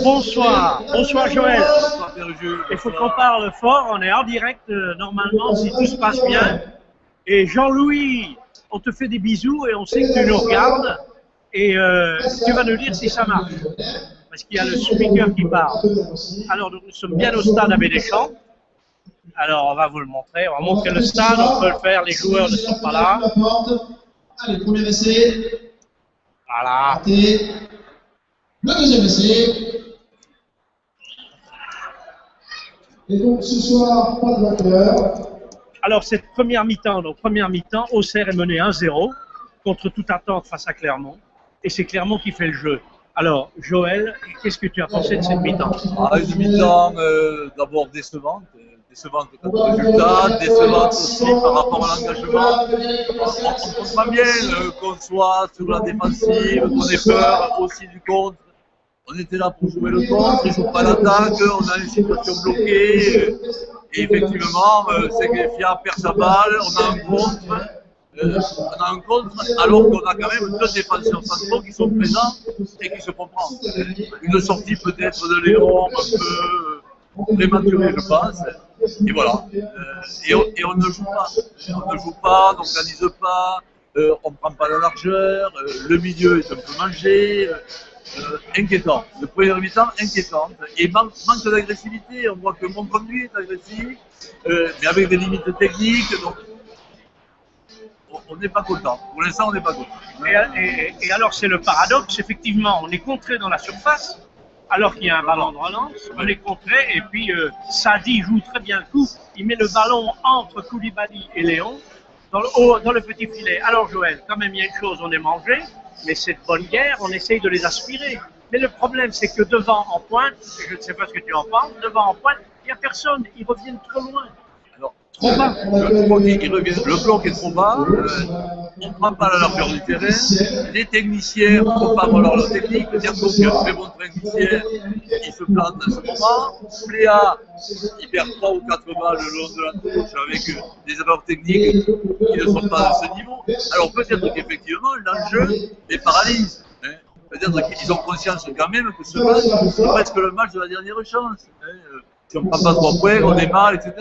Bonsoir, bonsoir Joël. Il faut qu'on parle fort, on est en direct normalement si tout se passe bien. Et Jean-Louis, on te fait des bisous et on sait que tu nous regardes. Et tu vas nous dire si ça marche. Parce qu'il y a le speaker qui parle. Alors nous sommes bien au stade Abbé Deschamps. Alors on va vous le montrer, on va montrer le stade, on peut le faire, les joueurs ne sont pas là. Allez, premier essai. Voilà. Le deuxième essai. Et donc ce soir, pas de vainqueur. Alors cette première mi-temps, Auxerre est mené 1-0 contre toute attente face à Clermont. Et c'est Clermont qui fait le jeu. Alors Joël, qu'est-ce que tu as pensé de cette mi-temps? Une mi-temps d'abord décevante. Décevante quant au résultat, décevante aussi par rapport à l'engagement. On ne pense pas bien qu'on soit sur la défensive, qu'on ait peur aussi du contre. On était là pour jouer le contre, ils ne jouent pas l'attaque, on a une situation bloquée. Et effectivement, Seghefia perd sa balle, on a un contre, alors qu'on a quand même deux défenseurs centraux qui sont présents et qui se comprennent. Une sortie peut-être de Léon un peu prématurée, je pense. Et voilà. Et on ne joue pas. On ne joue pas, on n'organise pas, on ne prend pas la largeur, le milieu est un peu mangé. Inquiétant. Le premier mi-temps, inquiétant. Et manque d'agressivité. On voit que mon conduit est agressif, mais avec des limites techniques. Donc, on n'est pas content. Pour l'instant, on n'est pas content. Et alors, c'est le paradoxe. Effectivement, on est contré dans la surface, alors qu'il y a un ballon de relance. On est contré, et puis Sadi joue très bien le coup. Il met le ballon entre Koulibaly et Léon dans le petit filet. Alors, Joël, quand même, il y a une chose, on est mangé. Mais cette bonne guerre, on essaye de les aspirer. Mais le problème, c'est que devant en pointe, je ne sais pas ce que tu en penses, devant en pointe, il n'y a personne, ils reviennent trop loin. Alors, trop bas. Le bloc est trop bas, on ne prend pas la largeur du terrain, les techniciens ne font pas avoir leur technique, Diaco qui est un très bon technicien, il se plante à ce moment, Pléa, il perd 3 ou 4 balles le long de la touche avec des erreurs techniques qui ne sont pas à ce niveau. Alors peut-être qu'effectivement l'enjeu les paralyse. Hein. Peut-être qu'ils ont conscience quand même que ce match, c'est presque le match de la dernière chance. Hein. Si on ne prend pas 3 points, on est mal, etc.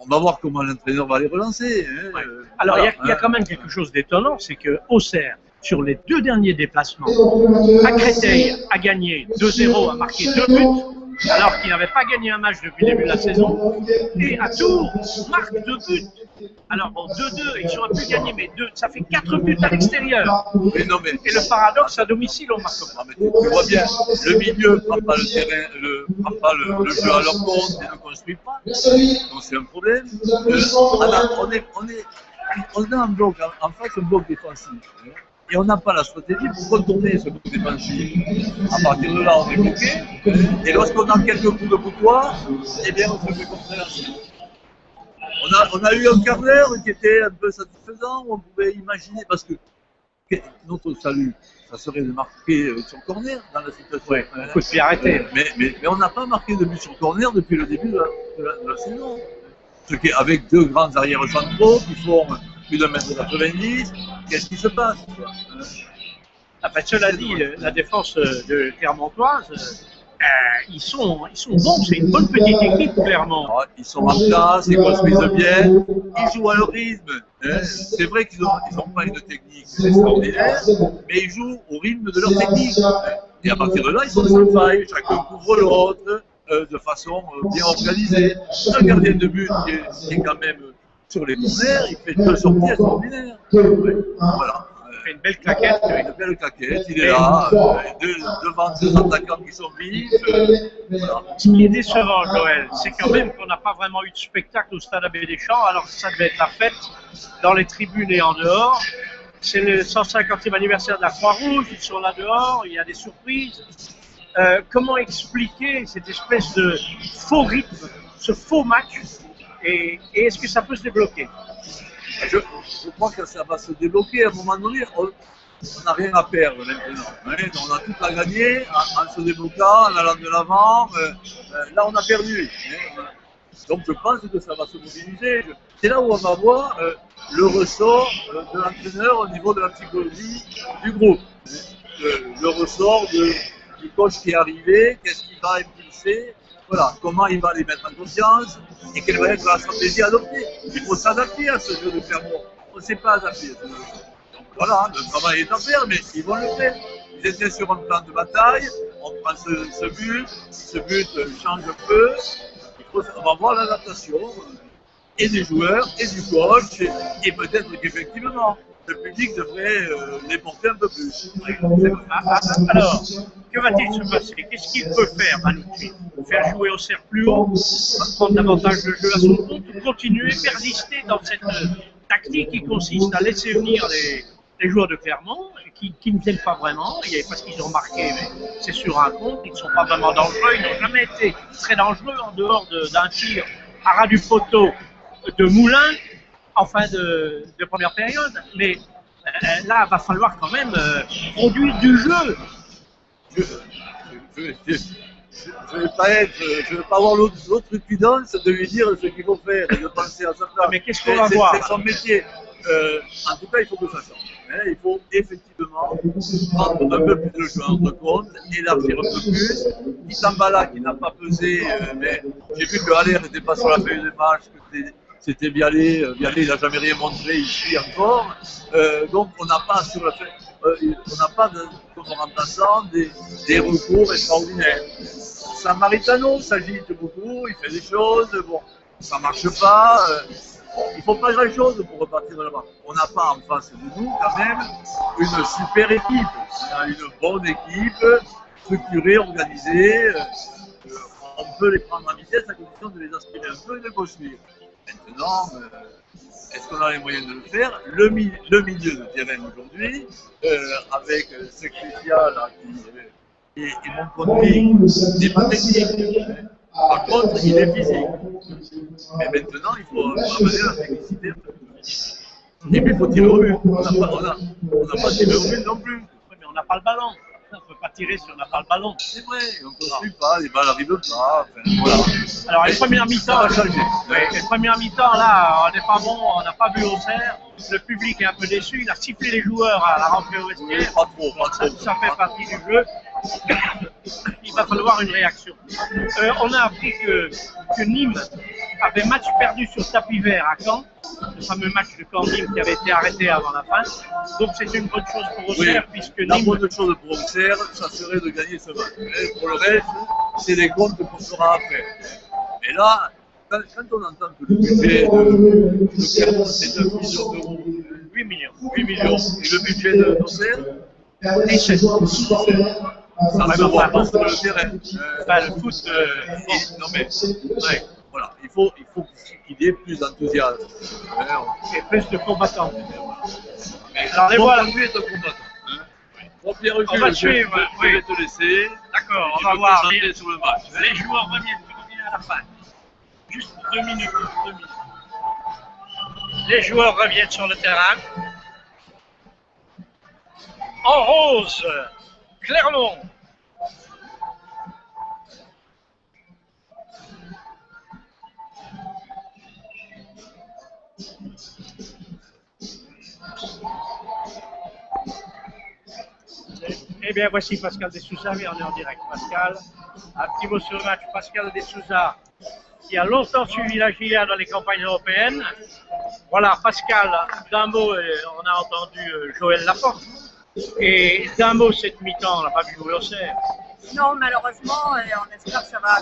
On va voir comment l'entraîneur va les relancer. Hein. Ouais. Alors, voilà, il y a quand même quelque chose d'étonnant, c'est que Auxerre, sur les 2 derniers déplacements, à Créteil a gagné 2-0, a marqué 2 buts, alors qu'il n'avait pas gagné un match depuis le début de la saison. Et à Tours, marque 2 buts. Alors bon, 2-2, ils auraient pu gagner, mais ça fait 4 buts à l'extérieur. Et le paradoxe, à domicile, on marque pas. Tu vois bien, le milieu ne prend pas le terrain, prend pas le jeu à leur compte et ne construit pas. Donc c'est un problème. On a un bloc, en face un bloc défensif. Et on n'a pas la stratégie pour retourner ce bloc défensif. À partir de là, on est bloqué. Et lorsqu'on a quelques coups de boutoir, eh bien, on se fait compréhension. On a eu un quart d'heure qui était un peu satisfaisant, où on pouvait imaginer, parce que notre salut, ça serait de marquer sur corner dans la situation. Ouais, il faut s'y arrêter. Mais on n'a pas marqué de but sur corner depuis le début de la saison. Avec 2 grands arrières centraux qui font plus d'un mètre 90, qu'est-ce qui se passe? Enfin, cela dit, la défense de Clermontoise, ils sont bons, c'est une bonne petite équipe, Clermont. Alors, ils sont en place, ils construisent bien, ils jouent à leur rythme. Hein. C'est vrai qu'ils n'ont pas une technique extraordinaire, mais ils jouent au rythme de leur technique. Et à partir de là, ils sont sans faille, chacun couvre l'autre de façon bien organisée. Un gardien de but qui est quand même sur les corners, il fait 2 sorties extraordinaires. Voilà. Il fait une belle claquette. Une belle claquette, il est là, devant 2 attaquants qui sont vifs. Voilà. Ce qui est décevant, Joël, c'est quand même qu'on n'a pas vraiment eu de spectacle au stade Abbé Deschamps, alors que ça devait être la fête dans les tribunes et en dehors. C'est le 150e anniversaire de la Croix-Rouge, ils sont là dehors, il y a des surprises. Comment expliquer cette espèce de faux rythme, ce faux match, et est-ce que ça peut se débloquer? Je crois que ça va se débloquer à un moment donné. On n'a rien à perdre maintenant. Hein. On a tout à gagner en se débloquant, en allant de l'avant. Là, on a perdu. Hein. Donc, je pense que ça va se mobiliser. C'est là où on va voir le ressort de l'entraîneur au niveau de la psychologie du groupe. le ressort du coach qui est arrivé, qu'est-ce qu'il va impulser, voilà, comment il va les mettre en confiance et quelle va être la stratégie adoptée. Il faut s'adapter à ce jeu de Clermont. On ne sait pas adapter. Donc voilà, le travail est à faire, mais ils vont le faire. Ils étaient sur un plan de bataille, on prend ce but change un peu, on va voir l'adaptation et des joueurs et du coach, et peut-être qu'effectivement, le public devrait les porter un peu plus. Alors, que va-t-il se passer? Qu'est-ce qu'il peut faire, Manouchi? Faire jouer Auxerre plus haut, prendre davantage de jeu à son compte, ou continuer, persister dans cette tactique qui consiste à laisser venir les joueurs de Clermont, qui ne viennent pas vraiment, parce qu'ils ont marqué, mais c'est sur un compte, ils ne sont pas vraiment dangereux, ils n'ont jamais été très dangereux en dehors d'un tir à ras du poteau de Moulin en fin de première période. Mais là, il va falloir quand même produire du jeu. Je ne vais pas avoir l'autrepidance de lui dire ce qu'il faut faire et de penser à sa place. Mais qu'est-ce qu'on va voir? C'est son métier. En tout cas, il faut que ça change. Il faut effectivement prendre un peu plus de jeu en compte, élargir un peu plus. Itambala qui n'a pas pesé, mais j'ai vu que Haller n'était pas sur la feuille de match, que c'était Vialé. Vialé, il n'a jamais rien montré ici encore. Donc on n'a pas sur la feuille, on n'a pas comme remplaçant des recours extraordinaires. Samaritano s'agite beaucoup, il fait des choses, bon, ça ne marche pas. Il ne faut pas grand-chose pour repartir de là-bas. On n'a pas en face de nous, quand même, une super équipe. On a une bonne équipe, structurée, organisée. On peut les prendre en vitesse à condition de les aspirer un peu et de construire. Maintenant, est-ce qu'on a les moyens de le faire? Le milieu de terrain aujourd'hui, avec Secretia là, qui est mon point de vue, n'est pas technique. Par contre, il est physique. Mais maintenant, il faut amener la technicité. Et puis, il faut tirer au but. On n'a pas tiré au but non plus. Oui, mais on n'a pas le ballon. On ne peut pas tirer si on n'a pas le ballon. C'est vrai, on ne construit pas, les balles n'arrivent pas. Enfin, voilà. Alors, les premières mi-temps, les premières mi-temps, là, on n'est pas bon, on n'a pas vu Auxerre. Le public est un peu déçu, il a sifflé les joueurs à la rentrée au vestiaire. Pas trop. Ça fait partie du jeu. Il va falloir une réaction. On a appris que Nîmes avait match perdu sur tapis vert à Caen, le fameux match de Caen-Nîmes qui avait été arrêté avant la fin. Donc c'est une bonne chose pour Auxerre, puisque Nîmes... La bonne chose pour Auxerre, ça serait de gagner ce match. Mais pour le reste, c'est les comptes qu'on fera après. Et là, quand on entend que le budget de Clermont, c'est 9 millions d'euros, 8 millions, et le budget d'Auxerre, 17. Ça va avoir beaucoup sur le terrain. Le foot... non mais, ouais, voilà, il faut qu'il y ait plus d'enthousiasme. Et plus de combattants. Mais alors, les voilà. Lui est un combattant. Bon, Pierre, on va suivre. Je vais te laisser. D'accord, on va voir. Sur le match. Les joueurs reviennent à la fin. Juste 2 minutes. Les joueurs reviennent sur le terrain. En rose, Clermont. Eh bien, voici Pascal Dessouza, mais on est en direct. Pascal, un petit mot sur le match. Pascal Dessouza, qui a longtemps suivi la GIA dans les campagnes européennes. Voilà, Pascal, d'un mot, on a entendu Joël Laporte. Et d'un mot, cette mi-temps, on n'a pas vu jouer Auxerre. Non, malheureusement, on espère que ça va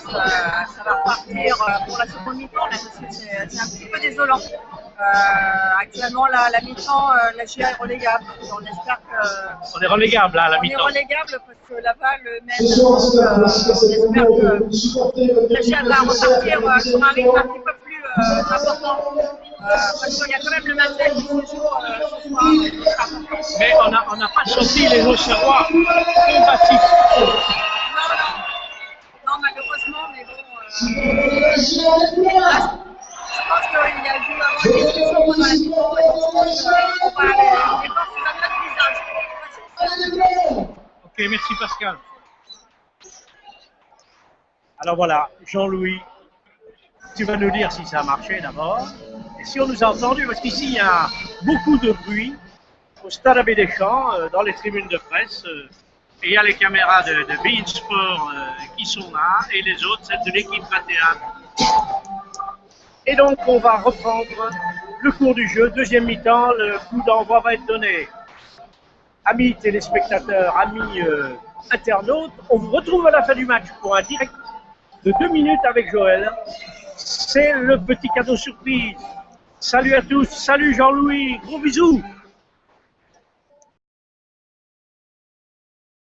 repartir pour la seconde mi-temps, même si c'est un petit peu désolant. Actuellement, la mi-temps, la GIA est relégable. On espère que... On est relégable, là, à la mi-temps. On est relégable parce que Laval mène. On espère que la GIA va repartir sur un rythme un petit peu plus important. Parce qu'il y a quand même le matin qui se joue ce soir. Mais on n'a pas senti les Auxerrois combatifs. Non, malheureusement, mais bon. Je pense qu'il y a dû avoir des discussions pendant la mi-temps et je pense qu'on va aller voir sur un autre visage. Ok, merci Pascal. Alors voilà, Jean-Louis, tu vas nous dire si ça a marché d'abord. Et si on nous a entendu, parce qu'ici il y a beaucoup de bruit au Stade Abbé Deschamps, dans les tribunes de presse. Et il y a les caméras de Bein Sport qui sont là, et les autres, c'est de l'équipe 21. Et donc, on va reprendre le cours du jeu. Deuxième mi-temps, le coup d'envoi va être donné. Amis téléspectateurs, amis internautes, on vous retrouve à la fin du match pour un direct de 2 minutes avec Joël. C'est le petit cadeau surprise. Salut à tous, salut Jean-Louis, gros bisous.